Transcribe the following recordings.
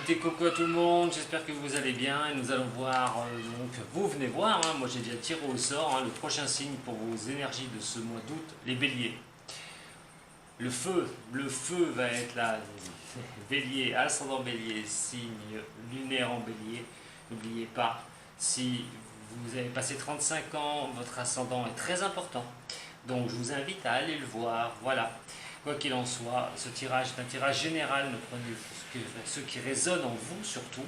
petit coucou à tout le monde, j'espère que vous allez bien et nous allons voir, donc vous venez voir, hein, moi j'ai déjà tiré au sort le prochain signe pour vos énergies de ce mois d'août, les béliers. Le feu va être là, bélier, ascendant bélier, signe lunaire en bélier. N'oubliez pas, si vous avez passé 35 ans, votre ascendant est très important, donc je vous invite à aller le voir, voilà. Quoi qu'il en soit, ce tirage est un tirage général, ne prenez ce qui résonne en vous surtout,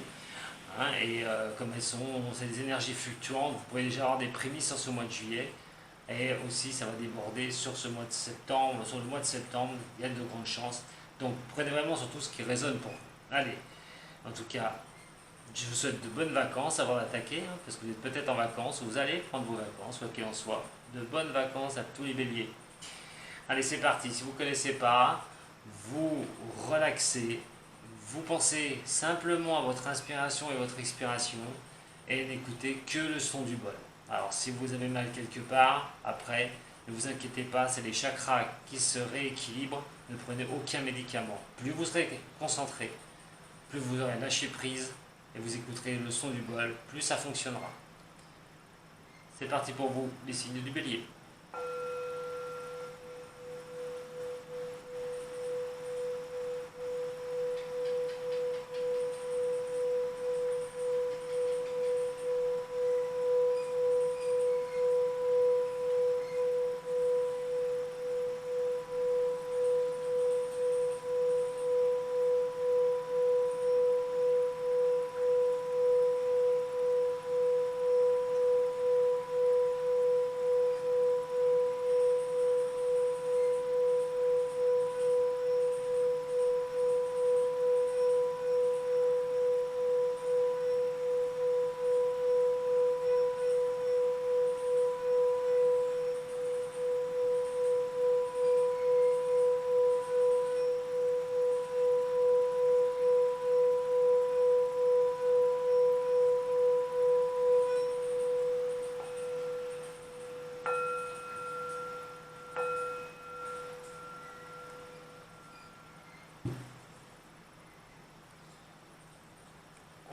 hein, et comme c'est des énergies fluctuantes, vous pouvez déjà avoir des prémices sur ce mois de juillet, et aussi ça va déborder sur ce mois de septembre, sur le mois de septembre, il y a de grandes chances, donc prenez vraiment surtout ce qui résonne pour vous. Allez, en tout cas, je vous souhaite de bonnes vacances avant d'attaquer, hein, parce que vous êtes peut-être en vacances, ou vous allez prendre vos vacances, quoi qu'il en soit, de bonnes vacances à tous les béliers. Allez, c'est parti. Si vous ne connaissez pas, vous relaxez, vous pensez simplement à votre inspiration et votre expiration et n'écoutez que le son du bol. Alors, si vous avez mal quelque part, après, ne vous inquiétez pas, c'est les chakras qui se rééquilibrent. Ne prenez aucun médicament. Plus vous serez concentré, plus vous aurez lâché prise et vous écouterez le son du bol, plus ça fonctionnera. C'est parti pour vous, les signes du bélier.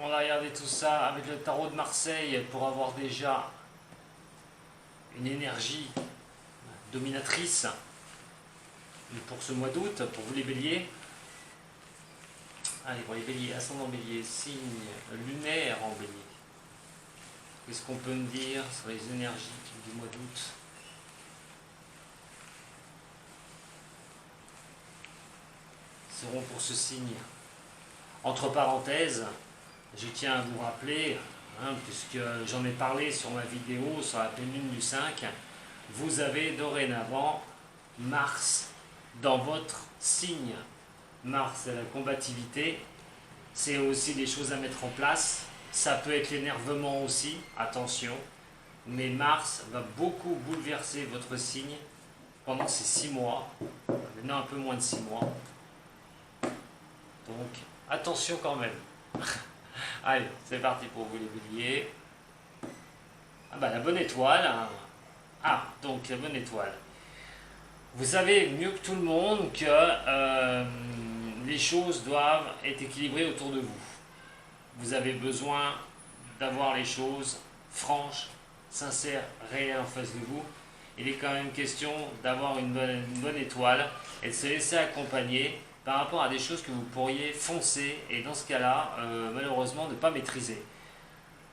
On va regarder tout ça avec le tarot de Marseille pour avoir déjà une énergie dominatrice pour ce mois d'août, pour vous les béliers. Allez, pour les béliers, ascendant bélier, signe lunaire en bélier. Qu'est-ce qu'on peut me dire sur les énergies du mois d'août ? Seront pour ce signe. Entre parenthèses, je tiens à vous rappeler, puisque j'en ai parlé sur ma vidéo sur la pleine lune du 5, vous avez dorénavant Mars dans votre signe. Mars, c'est la combativité, c'est aussi des choses à mettre en place, ça peut être l'énervement aussi, attention, mais Mars va beaucoup bouleverser votre signe pendant ces 6 mois, maintenant un peu moins de 6 mois, donc attention quand même. Allez, c'est parti pour vous les béliers. Ah bah la bonne étoile. Ah, donc la bonne étoile. Vous savez mieux que tout le monde que les choses doivent être équilibrées autour de vous. Vous avez besoin d'avoir les choses franches, sincères, réelles en face de vous. Il est quand même question d'avoir une bonne étoile et de se laisser accompagner par rapport à des choses que vous pourriez foncer et dans ce cas-là, malheureusement, ne pas maîtriser.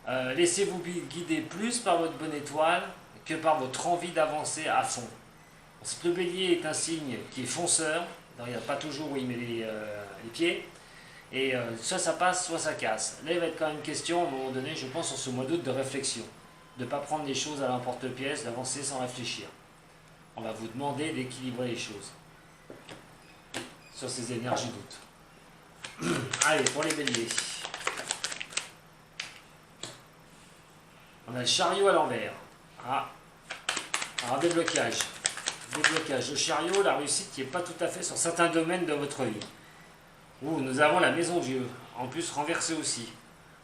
Laissez-vous guider plus par votre bonne étoile que par votre envie d'avancer à fond. Parce que le bélier est un signe qui est fonceur, il n'y a pas toujours où il met les pieds, et soit ça passe, soit ça casse. Là, il va être quand même question, à un moment donné, je pense, sur ce mois d'août, de réflexion, de ne pas prendre les choses à l'emporte-pièce, d'avancer sans réfléchir. On va vous demander d'équilibrer les choses sur ces énergies d'août. Allez, pour les béliers. On a le chariot à l'envers. Ah. Alors, déblocage. Le chariot, la réussite qui n'est pas tout à fait sur certains domaines de votre vie. Ouh, nous avons la maison Dieu, en plus renversée aussi.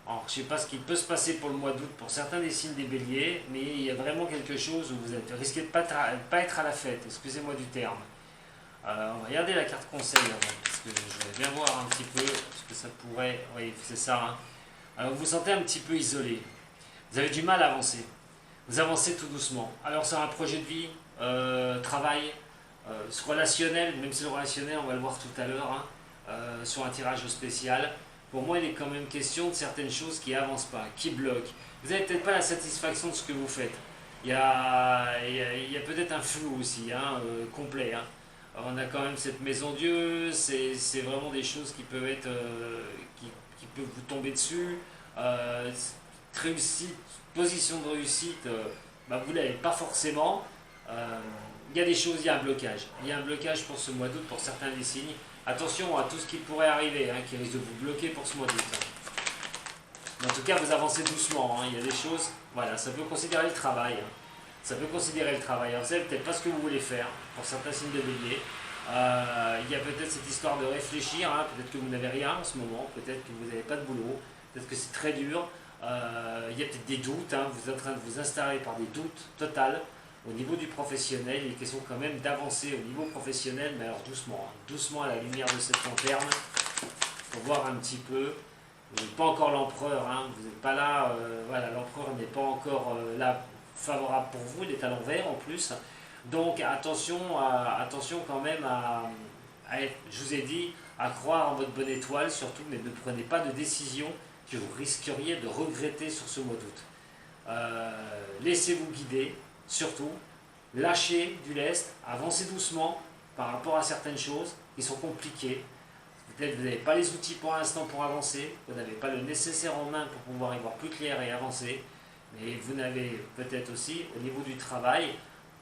Alors, je ne sais pas ce qui peut se passer pour le mois d'août pour certains des signes des béliers, mais il y a vraiment quelque chose où vous risquez de ne pas être à la fête, excusez-moi du terme. On va regarder la carte conseil avant, parce que je vais bien voir un petit peu ce que ça pourrait... Oui, c'est ça. Hein. Alors vous vous sentez un petit peu isolé. Vous avez du mal à avancer. Vous avancez tout doucement. Alors sur un projet de vie, travail, relationnel, même si le relationnel, on va le voir tout à l'heure, hein, sur un tirage spécial, pour moi il est quand même question de certaines choses qui n'avancent pas, qui bloquent. Vous n'avez peut-être pas la satisfaction de ce que vous faites. Il y a peut-être un flou aussi, hein, complet. Hein. On a quand même cette maison Dieu, c'est vraiment des choses qui peuvent être, qui peuvent vous tomber dessus. Réussite, position de réussite, vous ne l'avez pas forcément. Il y a des choses, il y a un blocage. Il y a un blocage pour ce mois d'août, pour certains des signes. Attention à tout ce qui pourrait arriver, hein, qui risque de vous bloquer pour ce mois d'août. En tout cas, vous avancez doucement. Hein. Il y a des choses, voilà, ça peut considérer le travail. Hein. Ça peut considérer le travail. Alors, vous savez peut-être pas ce que vous voulez faire pour certains signes de bélier. Il y a peut-être cette histoire de réfléchir. Hein. Peut-être que vous n'avez rien en ce moment. Peut-être que vous n'avez pas de boulot. Peut-être que c'est très dur. Il y a peut-être des doutes. Hein. Vous êtes en train de vous installer par des doutes totales. Au niveau du professionnel, il est question quand même d'avancer au niveau professionnel, mais alors doucement. Hein. Doucement à la lumière de cette lanterne. Pour voir un petit peu. Vous n'êtes pas encore l'empereur. Hein. Vous n'êtes pas là. Voilà, l'empereur n'est pas encore là. Favorable pour vous, il est à l'envers en plus. Donc attention quand même à être, je vous ai dit, à croire en votre bonne étoile surtout, mais ne prenez pas de décision que vous risqueriez de regretter sur ce mois d'août. Laissez-vous guider, surtout, lâchez du lest, avancez doucement par rapport à certaines choses qui sont compliquées. Peut-être que vous n'avez pas les outils pour l'instant pour avancer, vous n'avez pas le nécessaire en main pour pouvoir y voir plus clair et avancer. Mais vous n'avez peut-être aussi, au niveau du travail,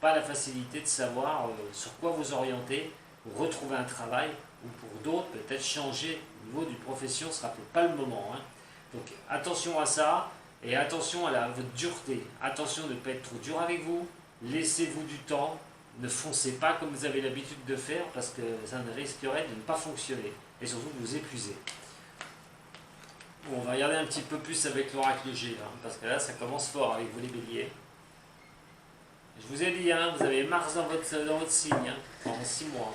pas la facilité de savoir sur quoi vous orienter, ou retrouver un travail, ou pour d'autres, peut-être changer au niveau du profession, ce ne sera peut-être pas le moment. Hein. Donc attention à ça, et attention à votre dureté. Attention de ne pas être trop dur avec vous, laissez-vous du temps, ne foncez pas comme vous avez l'habitude de faire, parce que ça ne risquerait de ne pas fonctionner, et surtout de vous épuiser. Bon, on va regarder un petit peu plus avec l'oracle G, hein, parce que là, ça commence fort avec vous les béliers. Je vous ai dit, hein, vous avez Mars dans votre signe, hein, pendant 6 mois.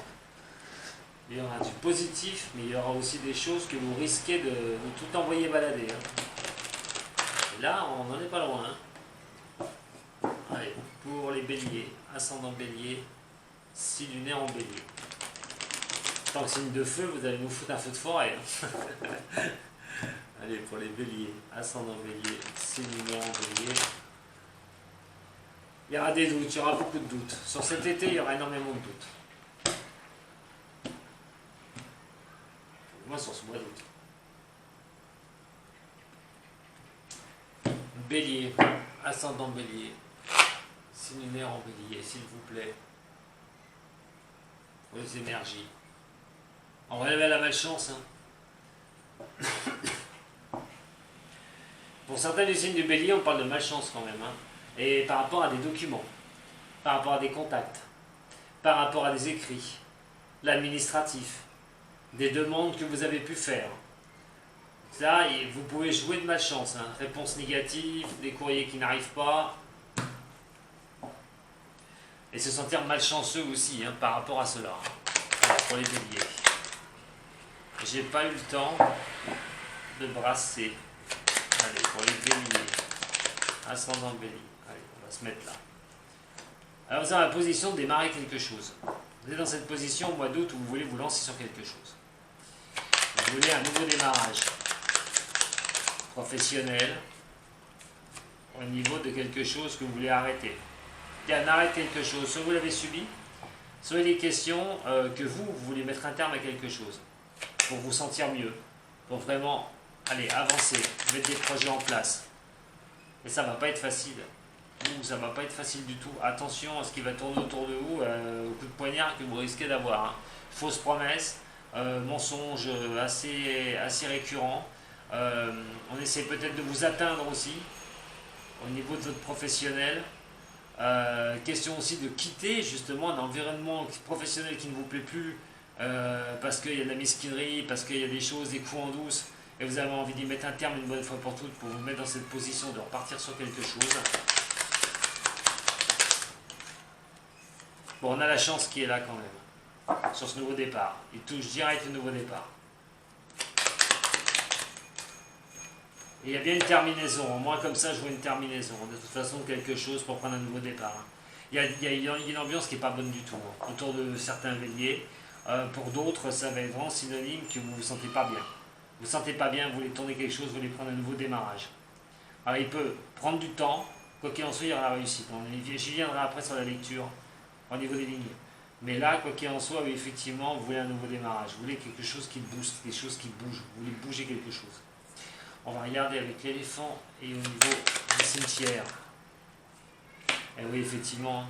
Il y aura du positif, mais il y aura aussi des choses que vous risquez de tout envoyer balader. Hein. Et là, on n'en est pas loin. Hein. Allez, pour les béliers, ascendant bélier, signe lunaire en bélier. Tant que signe de feu, vous allez nous foutre un feu de forêt. Hein. Allez, pour les béliers, ascendant bélier, signe lunaire en bélier. Il y aura des doutes, il y aura beaucoup de doutes. Sur cet été, il y aura énormément de doutes. Moi, sur ce mois d'août. Bélier, ascendant bélier, signe lunaire en bélier, s'il vous plaît. Vos énergies. On va lever la malchance, hein. Pour certains des signes du bélier, on parle de malchance quand même. Hein. Et par rapport à des documents, par rapport à des contacts, par rapport à des écrits, l'administratif, des demandes que vous avez pu faire. Là, vous pouvez jouer de malchance. Hein. Réponse négative, des courriers qui n'arrivent pas. Et se sentir malchanceux aussi hein, par rapport à cela. Voilà, pour les béliers. J'ai pas eu le temps de brasser. Allez, pour les béliers. Ascendant bélier. Allez, on va se mettre là. Alors vous avez la position de démarrer quelque chose. Vous êtes dans cette position au mois d'août où vous voulez vous lancer sur quelque chose. Vous voulez un nouveau démarrage professionnel au niveau de quelque chose que vous voulez arrêter. Il y a un arrêt de quelque chose, soit vous l'avez subi, soit il est question que vous voulez mettre un terme à quelque chose pour vous sentir mieux, pour vraiment aller avancer, mettre des projets en place. Et ça ne va pas être facile. Ça ne va pas être facile du tout. Attention à ce qui va tourner autour de vous, au coup de poignard que vous risquez d'avoir. Hein. Fausses promesses, mensonges assez récurrents. On essaie peut-être de vous atteindre aussi au niveau de votre professionnel. Question aussi de quitter justement un environnement professionnel qui ne vous plaît plus parce qu'il y a de la mesquinerie, parce qu'il y a des choses, des coups en douce et vous avez envie d'y mettre un terme une bonne fois pour toutes pour vous mettre dans cette position de repartir sur quelque chose. Bon, on a la chance qui est là quand même. sur ce nouveau départ. Il touche direct le nouveau départ. Et il y a bien une terminaison. Moi, comme ça, je vois une terminaison. De toute façon, quelque chose pour prendre un nouveau départ. Il y a une ambiance qui n'est pas bonne du tout autour de certains béliers. Pour d'autres, ça va être vraiment synonyme que vous ne vous sentez pas bien. Vous ne vous sentez pas bien, vous voulez tourner quelque chose, vous voulez prendre un nouveau démarrage. Alors, il peut prendre du temps. Quoi qu'il en soit, il y aura la réussite. J'y viendrai après sur la lecture au niveau des lignes. Mais là, quoi qu'il en soit, oui, effectivement, vous voulez un nouveau démarrage. Vous voulez quelque chose qui booste, quelque chose qui bouge. Vous voulez bouger quelque chose. On va regarder avec l'éléphant et au niveau du cimetière. Et oui, effectivement.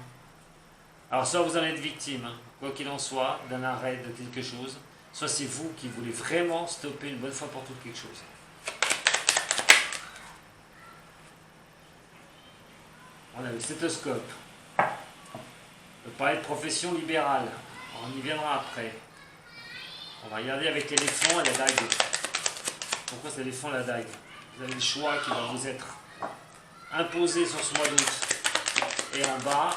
Alors, soit vous en êtes victime, quoi qu'il en soit, d'un arrêt de quelque chose, soit c'est vous qui voulez vraiment stopper une bonne fois pour toutes quelque chose. On a le stéthoscope. On peut parler de profession libérale. On y viendra après. On va regarder avec l'éléphant et la dague. Pourquoi c'est l'éléphant et la dague? Vous avez le choix qui va vous être imposé sur ce mois d'août. Et en bas,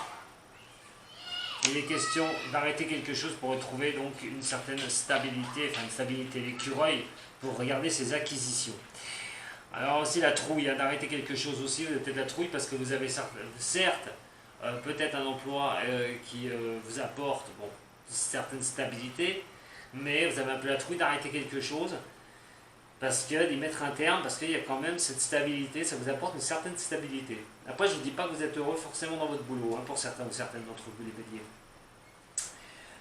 il est question d'arrêter quelque chose pour retrouver donc une certaine stabilité, enfin une stabilité, l'écureuil, pour regarder ses acquisitions. Alors aussi la trouille, d'arrêter quelque chose aussi, vous avez peut-être la trouille parce que vous avez certes peut-être un emploi qui vous apporte une certaine stabilité, mais vous avez un peu la trouille d'arrêter quelque chose, parce que d'y mettre un terme, parce qu'il y a quand même cette stabilité, ça vous apporte une certaine stabilité. Après, je ne vous dis pas que vous êtes heureux forcément dans votre boulot, pour certains ou certaines d'entre vous les béliers.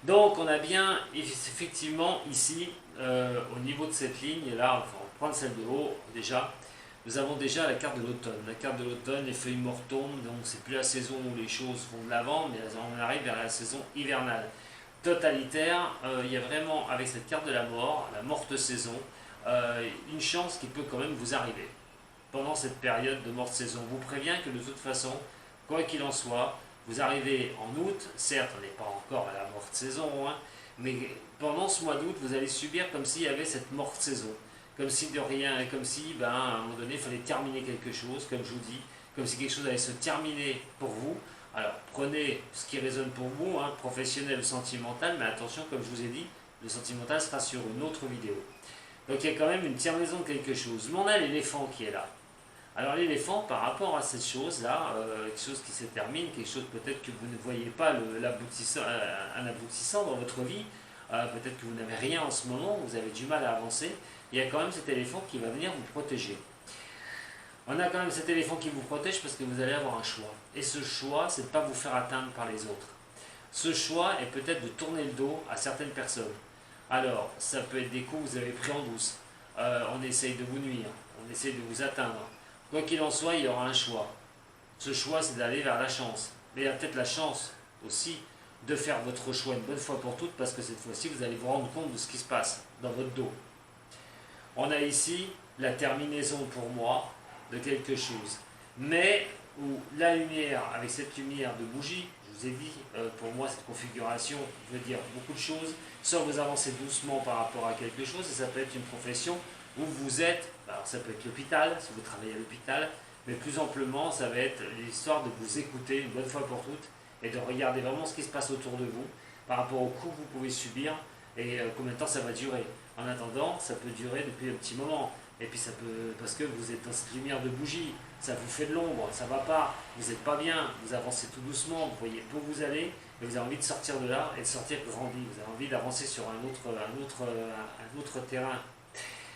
Donc on a bien effectivement ici, au niveau de cette ligne, et là on va prendre celle de haut déjà, nous avons déjà la carte de l'automne. La carte de l'automne, les feuilles mortes tombent, donc c'est plus la saison où les choses vont de l'avant, mais on arrive vers la saison hivernale. Totalitaire, il y a vraiment avec cette carte de la mort, la morte saison, une chance qui peut quand même vous arriver pendant cette période de morte saison. Je vous préviens que de toute façon, quoi qu'il en soit, vous arrivez en août, certes on n'est pas encore à la morte saison, mais pendant ce mois d'août, vous allez subir comme s'il y avait cette morte saison. Comme si de rien, comme si à un moment donné il fallait terminer quelque chose, comme je vous dis, comme si quelque chose allait se terminer pour vous. Alors prenez ce qui résonne pour vous, professionnel ou sentimental, mais attention, comme je vous ai dit, le sentimental sera sur une autre vidéo. Donc il y a quand même une terminaison de quelque chose. Mais on a l'éléphant qui est là. Alors l'éléphant, par rapport à cette chose-là, quelque chose qui se termine, quelque chose peut-être que vous ne voyez pas un aboutissant dans votre vie, peut-être que vous n'avez rien en ce moment, vous avez du mal à avancer, il y a quand même cet éléphant qui va venir vous protéger. On a quand même cet éléphant qui vous protège parce que vous allez avoir un choix. Et ce choix, c'est de ne pas vous faire atteindre par les autres. Ce choix est peut-être de tourner le dos à certaines personnes. Alors, ça peut être des coups que vous avez pris en douce. On essaye de vous nuire, on essaye de vous atteindre. Quoi qu'il en soit, il y aura un choix. Ce choix, c'est d'aller vers la chance. Mais il y a peut-être la chance aussi de faire votre choix une bonne fois pour toutes, parce que cette fois-ci, vous allez vous rendre compte de ce qui se passe dans votre dos. On a ici la terminaison pour moi de quelque chose. Mais où la lumière, avec cette lumière de bougie, je vous ai dit, pour moi, cette configuration veut dire beaucoup de choses. Soit vous avancez doucement par rapport à quelque chose, et ça peut être une profession où vous êtes, alors ça peut être l'hôpital, si vous travaillez à l'hôpital, mais plus amplement, ça va être l'histoire de vous écouter une bonne fois pour toutes et de regarder vraiment ce qui se passe autour de vous par rapport aux coups que vous pouvez subir et combien de temps ça va durer. En attendant, ça peut durer depuis un petit moment. Et puis ça peut, parce que vous êtes dans cette lumière de bougie, ça vous fait de l'ombre, ça va pas, vous n'êtes pas bien, vous avancez tout doucement, vous voyez où vous allez, et vous avez envie de sortir de là et de sortir grandi, vous avez envie d'avancer sur un autre terrain.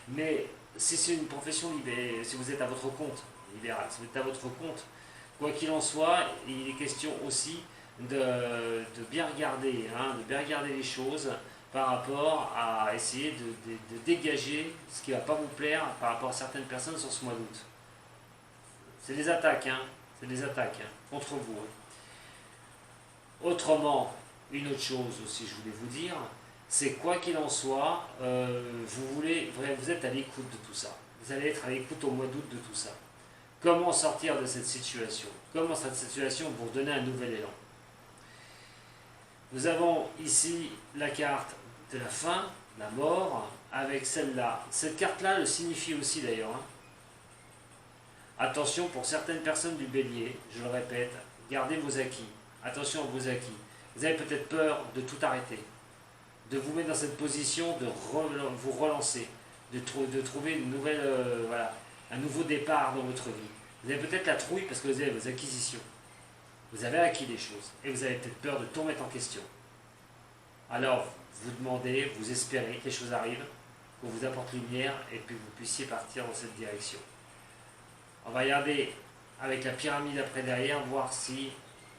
Mais si c'est une profession libérale, si vous êtes à votre compte, libéral, si vous êtes à votre compte, quoi qu'il en soit, il est question aussi de bien regarder, de bien regarder les choses par rapport à essayer de dégager ce qui ne va pas vous plaire par rapport à certaines personnes sur ce mois d'août. C'est des attaques, c'est des attaques contre vous. Autrement, une autre chose aussi, je voulais vous dire, c'est quoi qu'il en soit, vous êtes à l'écoute de tout ça. Vous allez être à l'écoute au mois d'août de tout ça. Comment sortir de cette situation? Comment cette situation vous donner un nouvel élan? Nous avons ici la carte de la fin, la mort, avec celle-là. Cette carte-là le signifie aussi d'ailleurs. Attention pour certaines personnes du bélier, je le répète, gardez vos acquis. Attention à vos acquis. Vous avez peut-être peur de tout arrêter. de vous mettre dans cette position de vous relancer, de trouver une nouvelle, voilà, un nouveau départ dans votre vie. Vous avez peut-être la trouille parce que vous avez vos acquisitions. Vous avez acquis des choses et vous avez peut-être peur de tout remettre en question. Alors, vous demandez, vous espérez que les choses arrivent, qu'on vous apporte lumière et puis que vous puissiez partir dans cette direction. On va regarder avec la pyramide après derrière, voir si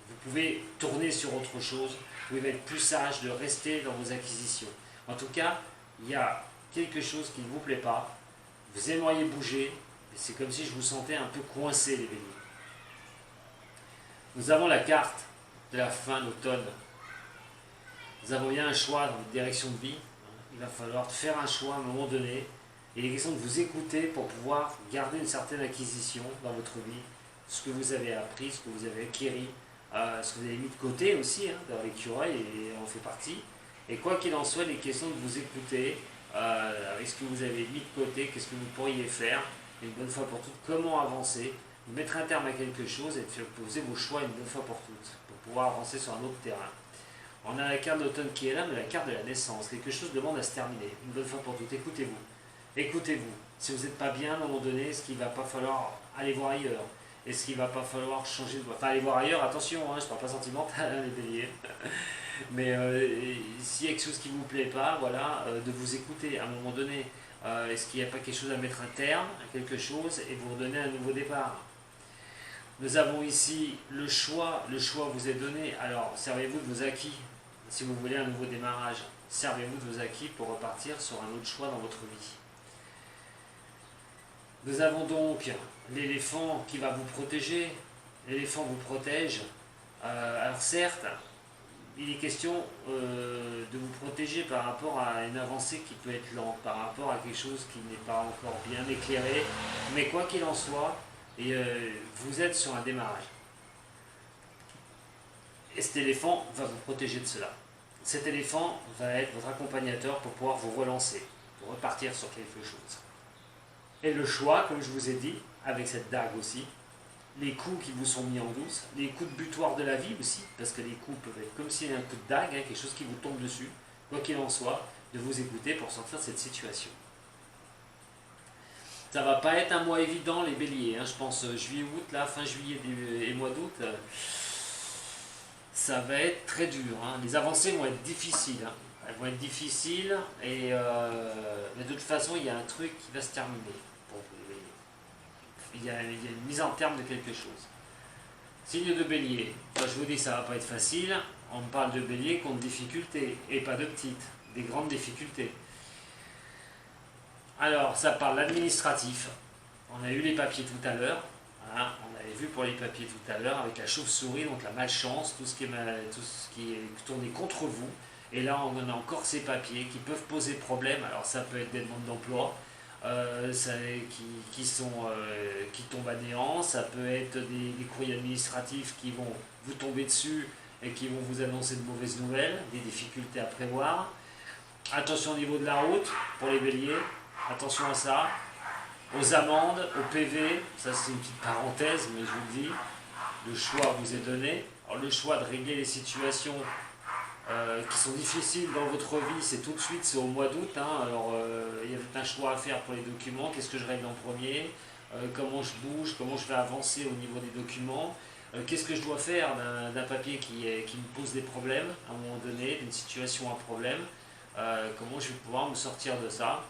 vous pouvez tourner sur autre chose, vous pouvez être plus sage de rester dans vos acquisitions. En tout cas, il y a quelque chose qui ne vous plaît pas, vous aimeriez bouger, mais c'est comme si je vous sentais un peu coincé les béliers. Nous avons la carte de la fin d'automne. Nous avons bien un choix dans votre direction de vie. Il va falloir faire un choix à un moment donné. Il est question de vous écouter pour pouvoir garder une certaine acquisition dans votre vie, ce que vous avez appris, ce que vous avez acquis, ce que vous avez mis de côté aussi, dans l'écureuil, et on fait partie. Et quoi qu'il en soit, il est question de vous écouter avec ce que vous avez mis de côté, qu'est-ce que vous pourriez faire, une bonne fois pour toutes, comment avancer, mettre un terme à quelque chose et de poser vos choix une bonne fois pour toutes, pour pouvoir avancer sur un autre terrain. On a la carte d'automne qui est là, mais la carte de la naissance, quelque chose demande à se terminer, une bonne fois pour toutes. Écoutez-vous. Écoutez-vous. Si vous n'êtes pas bien, à un moment donné, est-ce qu'il ne va pas falloir aller voir ailleurs? Est-ce qu'il ne va pas falloir changer de voie? Enfin, aller voir ailleurs, attention, je ne parle pas sentimental, les béliers. Mais s'il y a quelque chose qui ne vous plaît pas, voilà, de vous écouter à un moment donné. Est-ce qu'il n'y a pas quelque chose à mettre un terme à quelque chose et vous redonner un nouveau départ? Nous avons ici le choix vous est donné. Alors, servez-vous de vos acquis. Si vous voulez un nouveau démarrage, servez-vous de vos acquis pour repartir sur un autre choix dans votre vie. Nous avons donc l'éléphant qui va vous protéger. L'éléphant vous protège. Alors certes, il est question de vous protéger par rapport à une avancée qui peut être lente, par rapport à quelque chose qui n'est pas encore bien éclairé. Mais quoi qu'il en soit, vous êtes sur un démarrage. Et cet éléphant va vous protéger de cela. Cet éléphant va être votre accompagnateur pour pouvoir vous relancer, pour repartir sur quelque chose. Et le choix, comme je vous ai dit, avec cette dague aussi, les coups qui vous sont mis en douce, les coups de butoir de la vie aussi, parce que les coups peuvent être comme s'il y avait un coup de dague, quelque chose qui vous tombe dessus, quoi qu'il en soit, de vous écouter pour sortir de cette situation. Ça va pas être un mois évident les béliers, je pense juillet-août, là, fin juillet et mois d'août, ça va être très dur. Les avancées vont être difficiles. Elles vont être difficiles, mais de toute façon, il y a un truc qui va se terminer pour vous les béliers. Il y a une mise en terme de quelque chose. Signe de bélier, je vous dis ça va pas être facile, on parle de bélier contre difficultés, et pas de petites, des grandes difficultés. Alors, ça parle l'administratif, on a eu les papiers tout à l'heure, on avait vu pour les papiers tout à l'heure, avec la chauve-souris, donc la malchance, tout ce qui est tourné contre vous, et là on a encore ces papiers qui peuvent poser problème, alors ça peut être des demandes d'emploi, qui tombent à néant, ça peut être des courriers administratifs qui vont vous tomber dessus et qui vont vous annoncer de mauvaises nouvelles, des difficultés à prévoir. Attention au niveau de la route pour les béliers, attention à ça, aux amendes, au PV, ça c'est une petite parenthèse mais je vous le dis, le choix vous est donné. Alors, le choix de régler les situations qui sont difficiles dans votre vie, c'est tout de suite, c'est au mois d'août. Alors, il y a un choix à faire pour les documents. Qu'est-ce que je règle en premier? Comment je bouge? Comment je vais avancer au niveau des documents? Qu'est-ce que je dois faire d'un papier qui me pose des problèmes à un moment donné, d'une situation à problème? Comment je vais pouvoir me sortir de ça?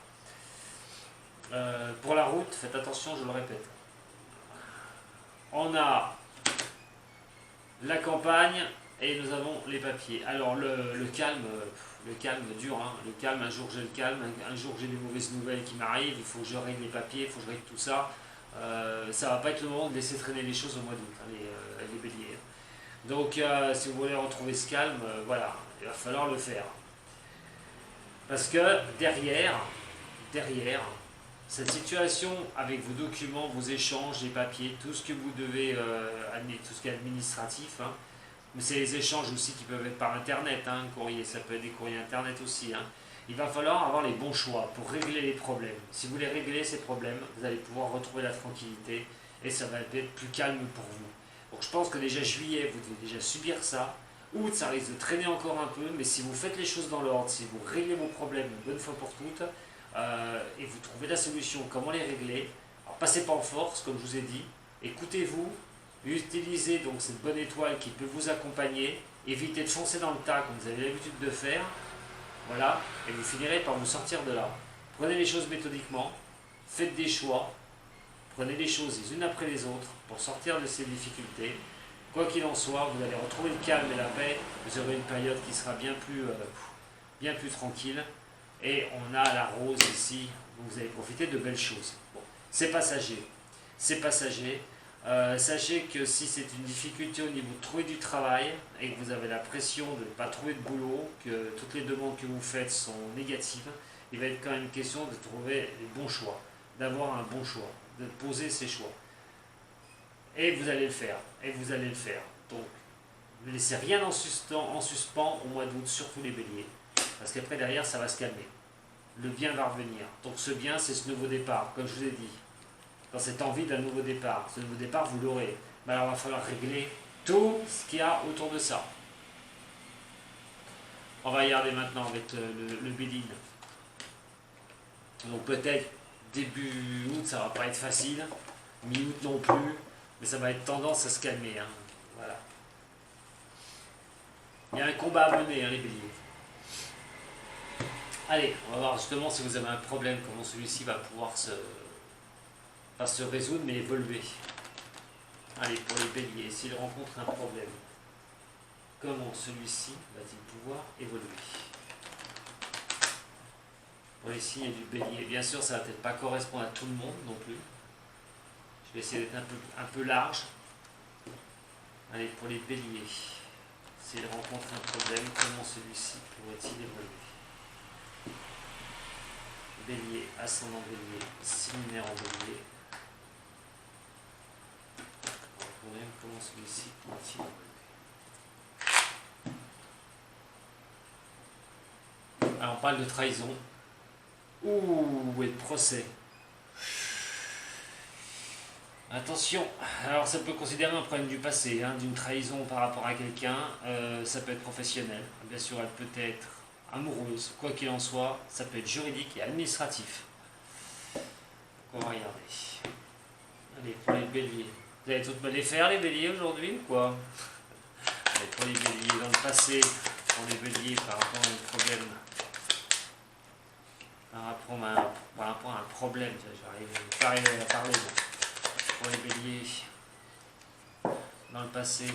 Pour la route, faites attention, je le répète. On a la campagne et nous avons les papiers. Alors le calme dur, le calme, un jour j'ai le calme, un jour j'ai des mauvaises nouvelles qui m'arrivent, il faut que je règle les papiers, il faut que je règle tout ça. Ça va pas être le moment de laisser traîner les choses au mois d'août, les béliers. Donc si vous voulez retrouver ce calme, voilà, il va falloir le faire. Parce que derrière, cette situation avec vos documents, vos échanges, les papiers, tout ce que vous devez, tout ce qui est administratif, mais c'est les échanges aussi qui peuvent être par internet, courrier, ça peut être des courriers internet aussi. Il va falloir avoir les bons choix pour régler les problèmes. Si vous voulez régler ces problèmes, vous allez pouvoir retrouver la tranquillité et ça va être plus calme pour vous. Donc je pense que déjà juillet, vous devez déjà subir ça. Août, ça risque de traîner encore un peu, mais si vous faites les choses dans l'ordre, si vous réglez vos problèmes une bonne fois pour toutes, et vous trouvez la solution, comment les régler, alors passez pas en force, comme je vous ai dit, écoutez-vous, utilisez donc cette bonne étoile qui peut vous accompagner, évitez de foncer dans le tas comme vous avez l'habitude de faire, voilà, et vous finirez par vous sortir de là. Prenez les choses méthodiquement, faites des choix, prenez les choses les unes après les autres pour sortir de ces difficultés. Quoi qu'il en soit, vous allez retrouver le calme et la paix, vous aurez une période qui sera bien plus tranquille. Et on a la rose ici, donc vous allez profiter de belles choses. Bon, c'est passager. C'est passager. Sachez que si c'est une difficulté au niveau de trouver du travail et que vous avez la pression de ne pas trouver de boulot, que toutes les demandes que vous faites sont négatives, il va être quand même une question de trouver les bons choix, d'avoir un bon choix, de poser ses choix. Et vous allez le faire. Et vous allez le faire. Donc, ne laissez rien en suspens au mois d'août, surtout les béliers. Parce qu'après, derrière, ça va se calmer. Le bien va revenir. Donc, ce bien, c'est ce nouveau départ, comme je vous ai dit. Dans cette envie d'un nouveau départ. Ce nouveau départ, vous l'aurez. Mais alors, il va falloir régler tout ce qu'il y a autour de ça. On va regarder maintenant avec le Béline. Donc, peut-être début août, ça va pas être facile. Mi-août non plus. Mais ça va être tendance à se calmer. Hein. Voilà. Il y a un combat à mener, hein, les béliers. Allez, on va voir justement si vous avez un problème, comment celui-ci va pouvoir pas se résoudre, mais évoluer. Allez, pour les béliers, s'il rencontre un problème, comment celui-ci va-t-il pouvoir évoluer? Pour les signes du bélier, bien sûr, ça ne va peut-être pas correspondre à tout le monde non plus. Je vais essayer d'être un peu large. Allez, pour les béliers, s'il rencontre un problème, comment celui-ci pourrait-il évoluer? Bélier, ascendant bélier, signe lunaire en bélier. Problème, comment celui-ci pourrait-il évoluer? Alors, on parle de trahison. Ouh, et de procès. Attention, alors ça peut considérer un problème du passé, hein, d'une trahison par rapport à quelqu'un, ça peut être professionnel, bien sûr elle peut être amoureuse, quoi qu'il en soit, ça peut être juridique et administratif. Donc on va regarder. Allez, pour les béliers. Vous allez toutes me les faire les béliers aujourd'hui ou quoi? Allez, pour les béliers, dans le passé, pour les béliers par rapport à un problème. Par rapport à un problème, j'arrive pas à parler. Pour les béliers, dans le passé,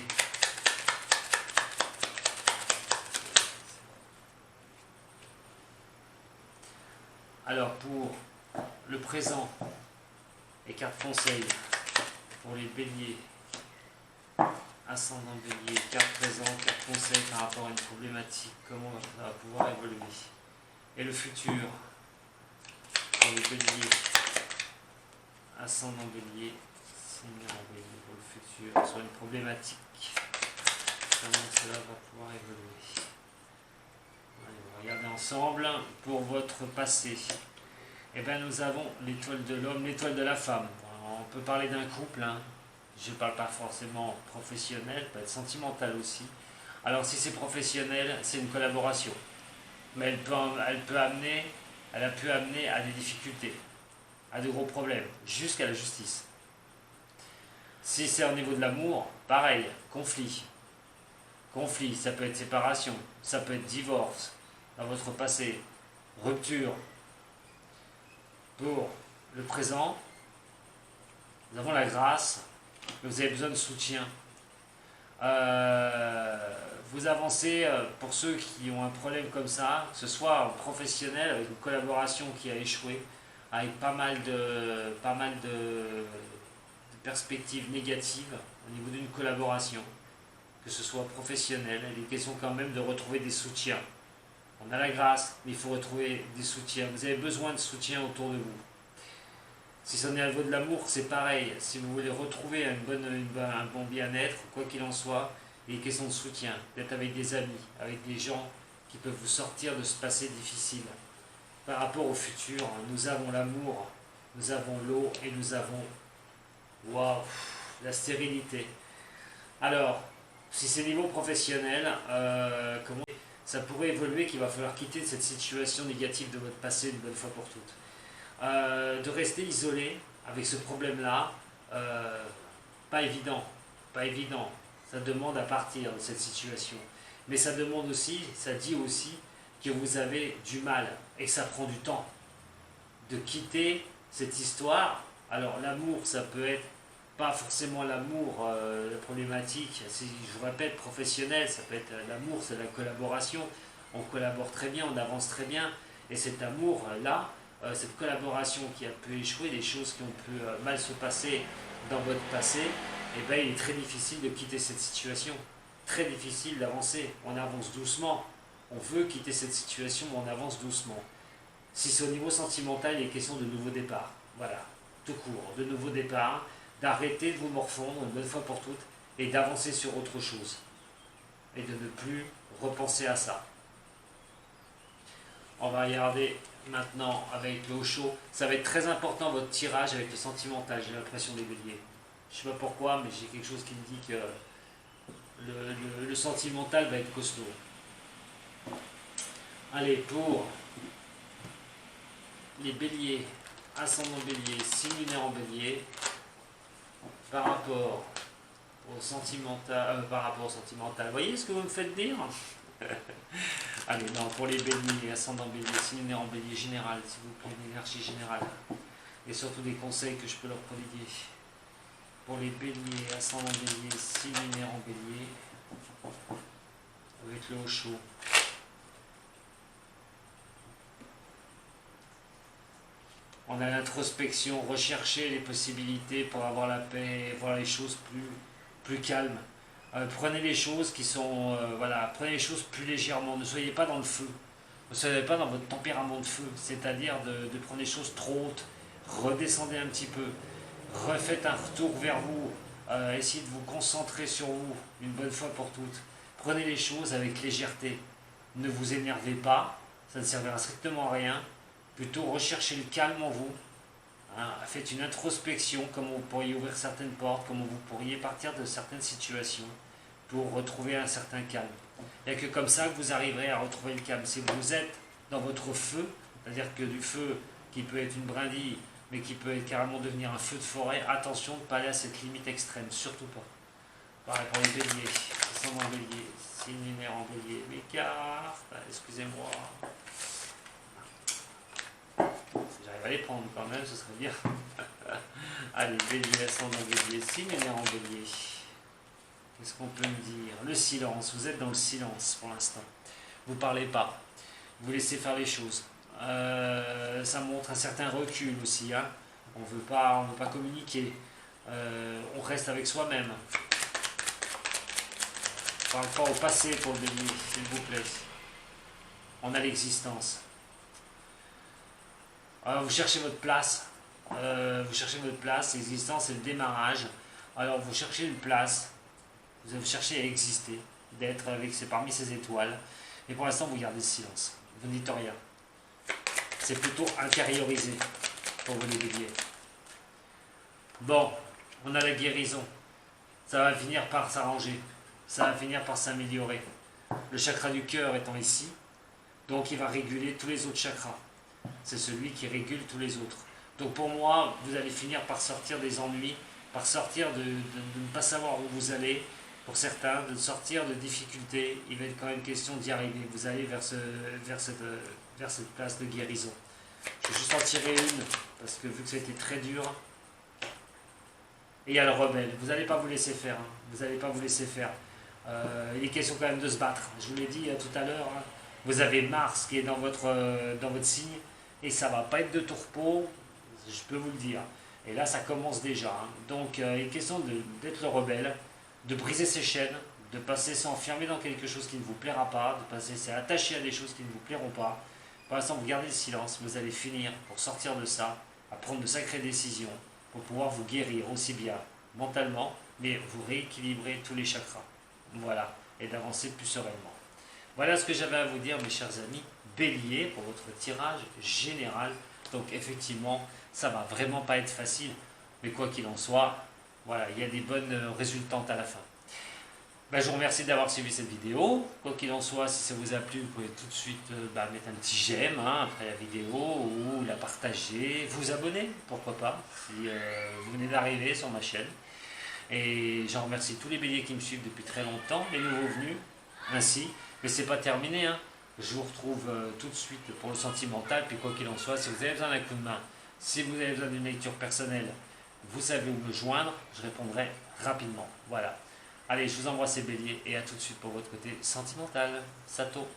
alors pour le présent et carte conseil, pour les béliers, ascendant bélier, carte présent, carte conseil par rapport à une problématique, comment ça va pouvoir évoluer, et le futur, pour les béliers, ascendant bélier, pour le futur, sur une problématique, comment cela va pouvoir évoluer. Allez, on va regarder ensemble. Pour votre passé, eh bien, nous avons l'étoile de l'homme, l'étoile de la femme. Alors, on peut parler d'un couple, hein. Je ne parle pas forcément professionnel, peut être sentimental aussi. Alors si c'est professionnel, c'est une collaboration. Mais elle a pu amener à des difficultés, à de gros problèmes, jusqu'à la justice. Si c'est au niveau de l'amour, pareil, conflit. Conflit, ça peut être séparation, ça peut être divorce, dans votre passé, rupture. Pour le présent, nous avons la grâce, mais vous avez besoin de soutien. Vous avancez, pour ceux qui ont un problème comme ça, que ce soit en professionnel, avec une collaboration qui a échoué, avec pas mal de perspectives négatives au niveau d'une collaboration, que ce soit professionnel. Il est question quand même de retrouver des soutiens. On a la grâce, mais il faut retrouver des soutiens. Vous avez besoin de soutien autour de vous. Si ce n'est à niveau de l'amour, c'est pareil. Si vous voulez retrouver un bon bien-être, quoi qu'il en soit, il est question de soutien. D'être avec des amis, avec des gens qui peuvent vous sortir de ce passé difficile. Par rapport au futur, nous avons l'amour, nous avons l'eau et nous avons la stérilité. Alors, Si c'est niveau professionnel, comment ça pourrait évoluer qu'il va falloir quitter cette situation négative de votre passé une bonne fois pour toutes. De rester isolé avec ce problème-là, pas évident, pas évident. Ça demande à partir de cette situation. Mais ça demande aussi, ça dit aussi que vous avez du mal et que ça prend du temps de quitter cette histoire. Alors l'amour, ça peut être pas forcément l'amour, la problématique, je vous répète, professionnel, ça peut être l'amour, c'est la collaboration. On collabore très bien, on avance très bien. Et cet amour-là, cette collaboration qui a pu échouer, des choses qui ont pu mal se passer dans votre passé, eh ben, il est très difficile de quitter cette situation. Très difficile d'avancer. On avance doucement. On veut quitter cette situation, mais on avance doucement. Si c'est au niveau sentimental, il est question de nouveau départ. Voilà, tout court, de nouveau départ, d'arrêter de vous morfondre une bonne fois pour toutes et d'avancer sur autre chose. Et de ne plus repenser à ça. On va regarder maintenant avec le haut chaud. Ça va être très important votre tirage avec le sentimental, j'ai l'impression des béliers. Je ne sais pas pourquoi, mais j'ai quelque chose qui me dit que le sentimental va être costaud. Allez, pour les béliers, ascendant bélier, signe lunaire en bélier, par rapport au sentimental, vous voyez ce que vous me faites dire? Allez, non, pour les béliers, ascendant bélier, signe lunaire en bélier général, s'il vous plaît, une énergie générale, et surtout des conseils que je peux leur prodiguer. Pour les béliers, ascendant bélier, signe lunaire en bélier, avec le haut chaud. On a l'introspection, rechercher les possibilités pour avoir la paix, voir les choses plus calmes. Prenez les choses qui sont, prenez les choses plus légèrement. Ne soyez pas dans le feu. Ne soyez pas dans votre tempérament de feu, c'est-à-dire de prendre les choses trop hautes. Redescendez un petit peu. Refaites un retour vers vous. Essayez de vous concentrer sur vous une bonne fois pour toutes. Prenez les choses avec légèreté. Ne vous énervez pas, ça ne servira strictement à rien. Plutôt recherchez le calme en vous. Faites une introspection, comment vous pourriez ouvrir certaines portes, comment vous pourriez partir de certaines situations pour retrouver un certain calme. Il n'y a que comme ça que vous arriverez à retrouver le calme. Si vous êtes dans votre feu, c'est-à-dire que du feu qui peut être une brindille, mais qui peut être carrément devenir un feu de forêt, attention de ne pas aller à cette limite extrême, surtout pas. Pareil pour les béliers, ascendant bélier, signe lunaire en bélier, mes cartes, excusez-moi. J'arrive à les prendre quand même, ce serait bien. Allez, bélier, ascendant bélier, signe lunaire en bélier. Qu'est-ce qu'on peut me dire? Le silence, vous êtes dans le silence pour l'instant. Vous ne parlez pas, vous laissez faire les choses. Ça montre un certain recul aussi. On ne veut pas communiquer. On reste avec soi-même. Par rapport au passé pour le bélier, s'il vous plaît. On a l'existence. Vous cherchez votre place. L'existence, c'est le démarrage. Alors vous cherchez une place. Vous cherchez à exister, d'être parmi ces étoiles. Et pour l'instant, vous gardez le silence. Vous ne dites rien. C'est plutôt intériorisé pour vous les béliers. Bon, on a la guérison. Ça va finir par s'arranger. Ça va finir par s'améliorer. Le chakra du cœur étant ici, donc il va réguler tous les autres chakras. C'est celui qui régule tous les autres. Donc pour moi, vous allez finir par sortir des ennuis, par sortir de ne pas savoir où vous allez, pour certains, de sortir de difficultés. Il va être quand même question d'y arriver. Vous allez vers cette place de guérison. Je vais juste en tirer une, parce que vu que ça a été très dur. Et il y a le rebelle. Vous n'allez pas vous laisser faire. Vous n'allez pas vous laisser faire. Il est question quand même de se battre. Je vous l'ai dit tout à l'heure. Vous avez Mars qui est dans votre signe. Et ça ne va pas être de tourpeau. Je peux vous le dire. Et là, ça commence déjà. Donc, il est question d'être le rebelle, de briser ses chaînes, de passer s'enfermer dans quelque chose qui ne vous plaira pas, de passer s'attacher à des choses qui ne vous plairont pas. Pour l'instant, vous gardez le silence. Vous allez finir, pour sortir de ça, à prendre de sacrées décisions, pour pouvoir vous guérir aussi bien mentalement, mais vous rééquilibrer tous les chakras. Voilà, et d'avancer plus sereinement. Voilà ce que j'avais à vous dire, mes chers amis. Bélier, pour votre tirage général. Donc effectivement, ça va vraiment pas être facile, mais quoi qu'il en soit, voilà, il y a des bonnes résultantes à la fin. Je vous remercie d'avoir suivi cette vidéo. Quoi qu'il en soit, si ça vous a plu, vous pouvez tout de suite mettre un petit j'aime après la vidéo ou la partager, vous abonner, pourquoi pas, si vous venez d'arriver sur ma chaîne. Et j'en remercie tous les béliers qui me suivent depuis très longtemps, les nouveaux venus, ainsi. Mais c'est pas terminé, hein. Je vous retrouve tout de suite pour le sentimental. Puis quoi qu'il en soit, si vous avez besoin d'un coup de main, si vous avez besoin d'une lecture personnelle, vous savez où me joindre, je répondrai rapidement. Voilà. Allez, je vous envoie ces béliers et à tout de suite pour votre côté sentimental. Sato.